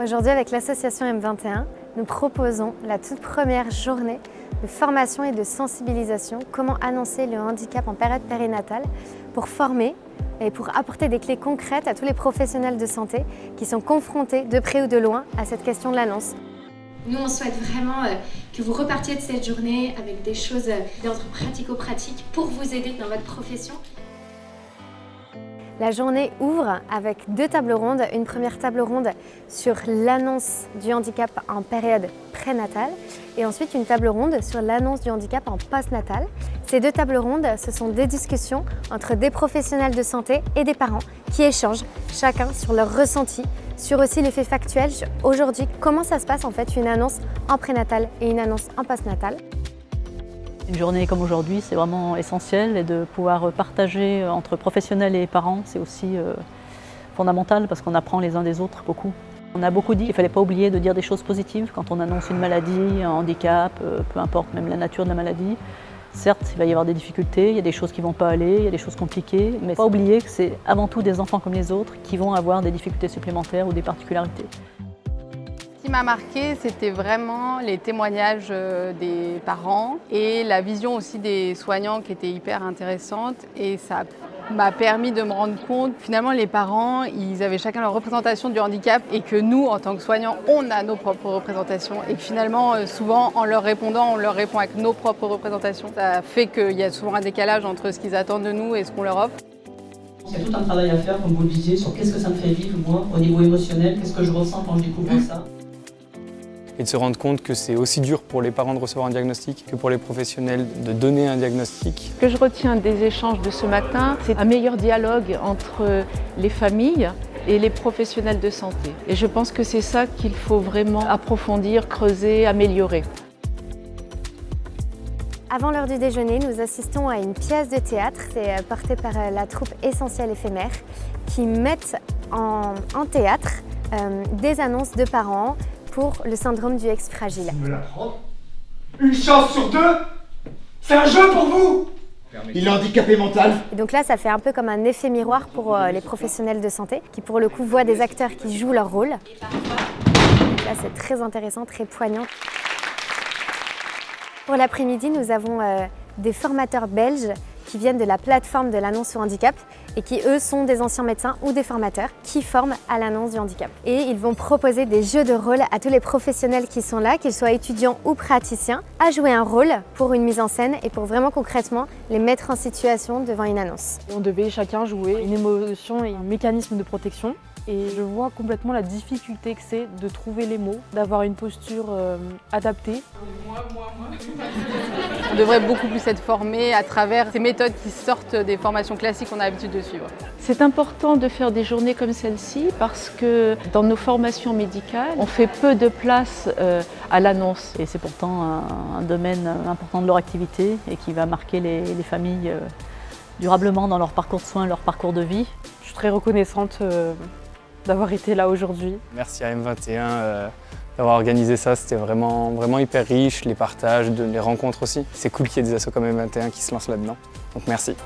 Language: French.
Aujourd'hui, avec l'association M21, nous proposons la toute première journée de formation et de sensibilisation, comment annoncer le handicap en période périnatale, pour former et pour apporter des clés concrètes à tous les professionnels de santé qui sont confrontés de près ou de loin à cette question de l'annonce. Nous, on souhaite vraiment que vous repartiez de cette journée avec des choses d'ordre pratico-pratique pour vous aider dans votre profession. La journée ouvre avec 2 tables rondes. Une première table ronde sur l'annonce du handicap en période prénatale et ensuite une table ronde sur l'annonce du handicap en postnatal. Ces 2 tables rondes, ce sont des discussions entre des professionnels de santé et des parents qui échangent chacun sur leur ressenti, sur aussi les faits factuels. Aujourd'hui, comment ça se passe en fait une annonce en prénatal et une annonce en postnatal. Une journée comme aujourd'hui, c'est vraiment essentiel et de pouvoir partager entre professionnels et parents, c'est aussi fondamental parce qu'on apprend les uns des autres beaucoup. On a beaucoup dit qu'il ne fallait pas oublier de dire des choses positives quand on annonce une maladie, un handicap, peu importe même la nature de la maladie. Certes, il va y avoir des difficultés, il y a des choses qui ne vont pas aller, il y a des choses compliquées, mais il ne faut pas oublier que c'est avant tout des enfants comme les autres qui vont avoir des difficultés supplémentaires ou des particularités. Ce qui m'a marqué, c'était vraiment les témoignages des parents et la vision aussi des soignants qui était hyper intéressante. Et ça m'a permis de me rendre compte, finalement, les parents, ils avaient chacun leur représentation du handicap et que nous, en tant que soignants, on a nos propres représentations. Et que finalement, souvent, en leur répondant, on leur répond avec nos propres représentations. Ça fait qu'il y a souvent un décalage entre ce qu'ils attendent de nous et ce qu'on leur offre. Il y a tout un travail à faire, comme vous le disiez, sur qu'est-ce que ça me fait vivre, moi, au niveau émotionnel, qu'est-ce que je ressens quand je découvre ça. Et de se rendre compte que c'est aussi dur pour les parents de recevoir un diagnostic que pour les professionnels de donner un diagnostic. Ce que je retiens des échanges de ce matin, c'est un meilleur dialogue entre les familles et les professionnels de santé. Et je pense que c'est ça qu'il faut vraiment approfondir, creuser, améliorer. Avant l'heure du déjeuner, nous assistons à une pièce de théâtre, c'est porté par la troupe Essentiel Éphémère, qui mettent en théâtre des annonces de parents pour le syndrome du ex fragile. Me la prendre. Une chance sur 2, c'est un jeu pour vous. Il est handicapé mental. Et donc là, ça fait un peu comme un effet miroir pour les professionnels de santé qui, pour le coup, voient des acteurs qui jouent leur rôle. Là, c'est très intéressant, très poignant. Pour l'après-midi, nous avons des formateurs belges qui viennent de la plateforme de l'annonce au handicap et qui, eux, sont des anciens médecins ou des formateurs qui forment à l'annonce du handicap. Et ils vont proposer des jeux de rôle à tous les professionnels qui sont là, qu'ils soient étudiants ou praticiens, à jouer un rôle pour une mise en scène et pour vraiment concrètement les mettre en situation devant une annonce. On devait chacun jouer une émotion et un mécanisme de protection. Et je vois complètement la difficulté que c'est de trouver les mots, d'avoir une posture adaptée. On devrait beaucoup plus être formé à travers ces méthodes qui sortent des formations classiques qu'on a l'habitude de suivre. C'est important de faire des journées comme celle-ci parce que dans nos formations médicales, on fait peu de place à l'annonce. Et c'est pourtant un domaine important de leur activité et qui va marquer les familles durablement dans leur parcours de soins, leur parcours de vie. Je suis très reconnaissante d'avoir été là aujourd'hui. Merci à M21 d'avoir organisé ça, c'était vraiment hyper riche, les partages, les rencontres aussi. C'est cool qu'il y ait des assos comme M21 qui se lancent là-dedans, donc merci.